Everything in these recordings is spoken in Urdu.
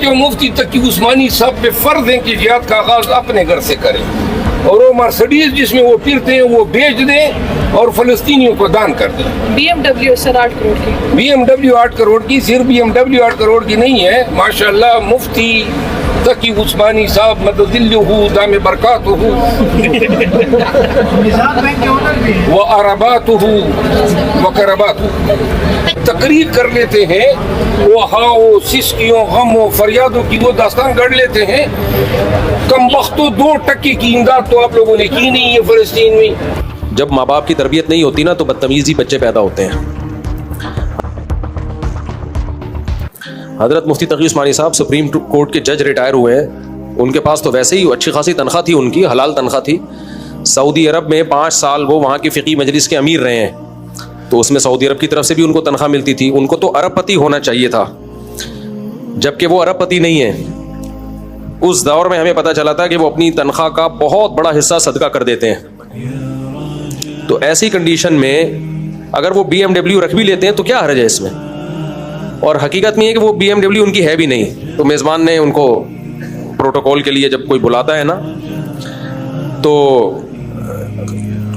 جو مفتی تقی عثمانی صاحب پہ فرض ہے کہ جہاد کا آغاز اپنے گھر سے کریں, اور وہ مرسڈیز جس میں وہ پھرتے ہیں وہ بیچ دیں اور فلسطینیوں کو دان کر دیں. BMW سر 8 کروڑ کی, BMW 8 کروڑ کی, صرف BMW 8 کروڑ کی نہیں ہے. ماشاءاللہ مفتی تقی عثمانی صاحب مدد اللہ دام برکاتہ و عرباتہ و کرباتہ تقریر کر لیتے ہیں. وہ ہاؤ سسکیوں غم و فریادوں کی وہ داستان گڑھ لیتے ہیں. کم وقتوں 2% کی امداد تو آپ لوگوں نے کی نہیں ہے فلسطین میں. جب ماں باپ کی تربیت نہیں ہوتی نا تو بدتمیزی بچے پیدا ہوتے ہیں. حضرت مفتی تقی عثمانی صاحب سپریم کورٹ کے جج ریٹائر ہوئے ہیں. ان کے پاس تو ویسے ہی اچھی خاصی تنخواہ تھی, ان کی حلال تنخواہ تھی. سعودی عرب میں 5 سال وہ وہاں کی فقہی مجلس کے امیر رہے ہیں, تو اس میں سعودی عرب کی طرف سے بھی ان کو تنخواہ ملتی تھی. ان کو تو ارب پتی ہونا چاہیے تھا, جبکہ وہ ارب پتی نہیں ہیں. اس دور میں ہمیں پتہ چلا تھا کہ وہ اپنی تنخواہ کا بہت بڑا حصہ صدقہ کر دیتے ہیں. تو ایسی کنڈیشن میں اگر وہ BMW رکھ بھی لیتے ہیں تو کیا حرج ہے اس میں؟ اور حقیقت میں یہ کہ وہ BMW ان کی ہے بھی نہیں. تو میزبان نے ان کو پروٹوکول کے لیے جب کوئی بلاتا ہے نا, تو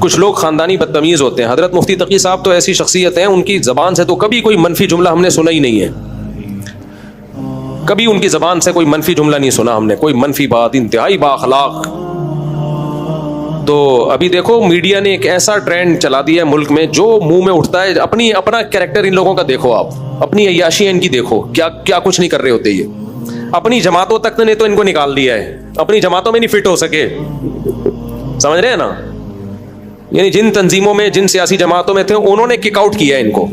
کچھ لوگ خاندانی بدتمیز ہوتے ہیں. حضرت مفتی تقی صاحب تو ایسی شخصیت ہیں, ان کی زبان سے تو کبھی کوئی منفی جملہ ہم نے سنا ہی نہیں ہے. کبھی ان کی زبان سے کوئی منفی جملہ نہیں سنا ہم نے, کوئی منفی بات, انتہائی با اخلاق. تو ابھی دیکھو میڈیا نے ایک ایسا ٹرینڈ چلا دیا ہے ملک میں, جو منہ میں اٹھتا ہے اپنا کریکٹر ان لوگوں کا دیکھو, آپ اپنی عیاشیاں ان کی دیکھو, کیا کچھ نہیں کر رہے ہوتے. یہ اپنی جماعتوں تک نے تو ان کو نکال دیا ہے, اپنی جماعتوں میں نہیں فٹ ہو سکے. سمجھ رہے ہیں نا, یعنی جن تنظیموں میں جن سیاسی جماعتوں میں تھے انہوں نے کک آؤٹ کیا ہے ان کو.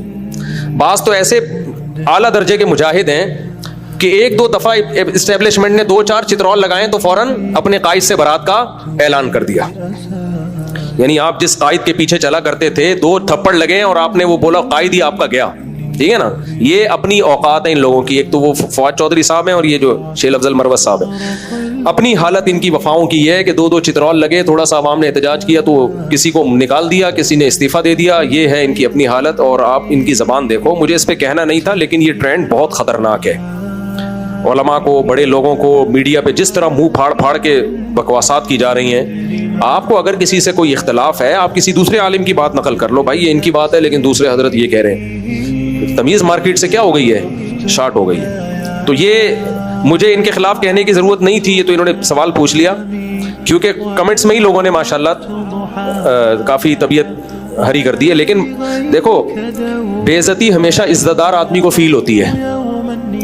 بعض تو ایسے اعلیٰ درجے کے مجاہد ہیں کہ 1-2 دفعہ اسٹیبلشمنٹ نے 2-4 چترول لگائیں تو فوراً اپنے قائد سے برات کا اعلان کر دیا. یعنی آپ جس قائد کے پیچھے چلا کرتے تھے 2 تھپڑ لگے اور آپ نے وہ بولا قائد ہی آپ کا گیا. ٹھیک ہے نا, یہ اپنی اوقات ہیں ان لوگوں کی. ایک تو وہ فواد چودھری صاحب ہیں اور یہ جو شیل افضل مروت صاحب ہیں. اپنی حالت ان کی وفاؤں کی ہے کہ 2 چترول لگے, تھوڑا سا عوام نے احتجاج کیا تو کسی کو نکال دیا, کسی نے استعفیٰ دے دیا. یہ ہے ان کی اپنی حالت. اور آپ ان کی زبان دیکھو, مجھے اس پہ کہنا نہیں تھا لیکن یہ ٹرینڈ بہت خطرناک ہے. علماء کو, بڑے لوگوں کو میڈیا پہ جس طرح منہ پھاڑ پھاڑ کے بکواسات کی جا رہی ہیں. آپ کو اگر کسی سے کوئی اختلاف ہے, آپ کسی دوسرے عالم کی بات نقل کر لو, بھائی یہ ان کی بات ہے لیکن دوسرے حضرت یہ کہہ رہے ہیں. تمیز مارکیٹ سے کیا ہو گئی ہے, شارٹ ہو گئی ہے. تو یہ مجھے ان کے خلاف کہنے کی ضرورت نہیں تھی, یہ تو انہوں نے سوال پوچھ لیا, کیونکہ کمنٹس میں ہی لوگوں نے ماشاءاللہ کافی طبیعت ہری کر دی ہے. لیکن دیکھو بے عزتی ہمیشہ عزت دار آدمی کو فیل ہوتی ہے,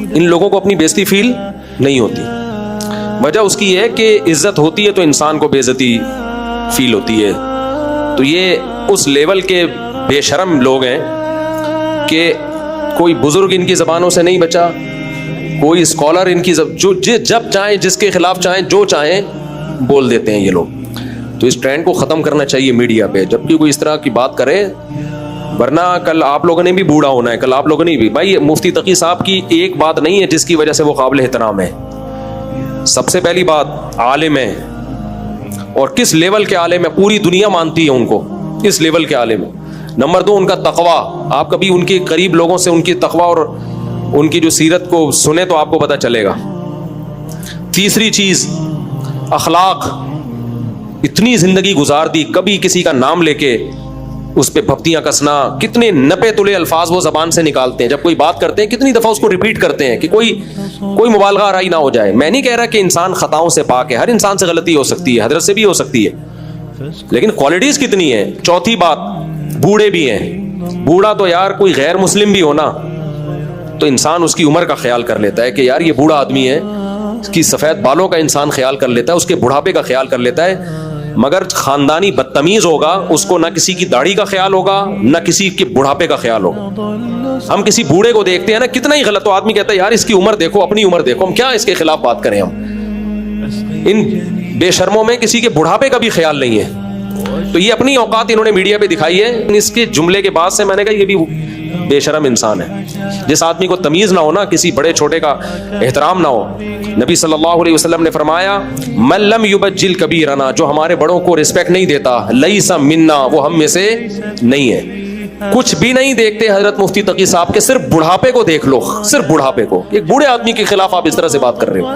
ان لوگوں کو اپنی بے عزتی فیل نہیں ہوتی. وجہ اس کی ہے کہ عزت ہوتی ہے تو انسان کو بے عزتی فیل ہوتی ہے. تو یہ اس لیول کے بے شرم لوگ ہیں کہ کوئی بزرگ ان کی زبانوں سے نہیں بچا, کوئی اسکالر ان کی جب چاہیں جس کے خلاف چاہیں جو چاہیں بول دیتے ہیں یہ لوگ. تو اس ٹرینڈ کو ختم کرنا چاہیے میڈیا پہ, جب بھی کوئی اس طرح کی بات کرے, ورنہ کل آپ لوگوں نے بھی بوڑھا ہونا ہے, کل آپ لوگوں نے بھی. بھائی مفتی تقی صاحب کی ایک بات نہیں ہے جس کی وجہ سے وہ قابل احترام ہے. سب سے پہلی بات عالم ہے, اور کس لیول کے عالم ہے, پوری دنیا مانتی ہے ان کو, اس لیول کے عالم ہے. نمبر 2 ان کا تقویٰ. آپ کبھی ان کے قریب لوگوں سے ان کی تقویٰ اور ان کی جو سیرت کو سنیں تو آپ کو پتہ چلے گا. تیسری چیز اخلاق. اتنی زندگی گزار دی, کبھی کسی کا نام لے کے اس پہ بھپتیاں کسنا, کتنے نپے تلے الفاظ وہ زبان سے نکالتے ہیں. جب کوئی بات کرتے ہیں کتنی دفعہ اس کو ریپیٹ کرتے ہیں کہ کوئی مبالغہ آرائی نہ ہو جائے. میں نہیں کہہ رہا کہ انسان خطاؤں سے پاک ہے, ہر انسان سے غلطی ہو سکتی ہے, حضرت سے بھی ہو سکتی ہے, لیکن کوالٹیز کتنی ہیں. چوتھی بات بوڑھے بھی ہیں. بوڑھا تو یار کوئی غیر مسلم بھی ہونا تو انسان اس کی عمر کا خیال کر لیتا ہے کہ یار یہ بوڑھا آدمی ہے, اس کی سفید بالوں کا انسان خیال کر لیتا ہے, اس کے بڑھاپے کا خیال کر لیتا ہے. مگر خاندانی بدتمیز ہوگا, اس کو نہ کسی کی داڑھی کا خیال ہوگا نہ کسی کے بڑھاپے کا خیال ہوگا. ہم کسی بوڑھے کو دیکھتے ہیں نا, کتنا ہی غلط, تو آدمی کہتا ہے یار اس کی عمر دیکھو, اپنی عمر دیکھو, ہم کیا اس کے خلاف بات کریں. ہم ان بے شرموں میں کسی کے بڑھاپے کا بھی خیال نہیں ہے. تو یہ اپنی اوقات انہوں نے میڈیا پہ دکھائی ہے. اس کے جملے کے بعد سے میں نے کہا یہ بھی بے شرم انسان ہے. جس آدمی کو تمیز نہ ہو نا, کسی بڑے چھوٹے کا احترام نہ ہو. نبی صلی اللہ علیہ وسلم نے فرمایا من لم یبجل کبیرنا, جو ہمارے بڑوں کو رسپیکٹ نہیں دیتا, لیس منا, وہ ہم میں سے نہیں ہے. کچھ بھی نہیں دیکھتے حضرت مفتی تقی صاحب کے, صرف بڑھاپے کو دیکھ لو, صرف بڑھاپے کو. ایک بوڑھے آدمی کے خلاف آپ اس طرح سے بات کر رہے ہو.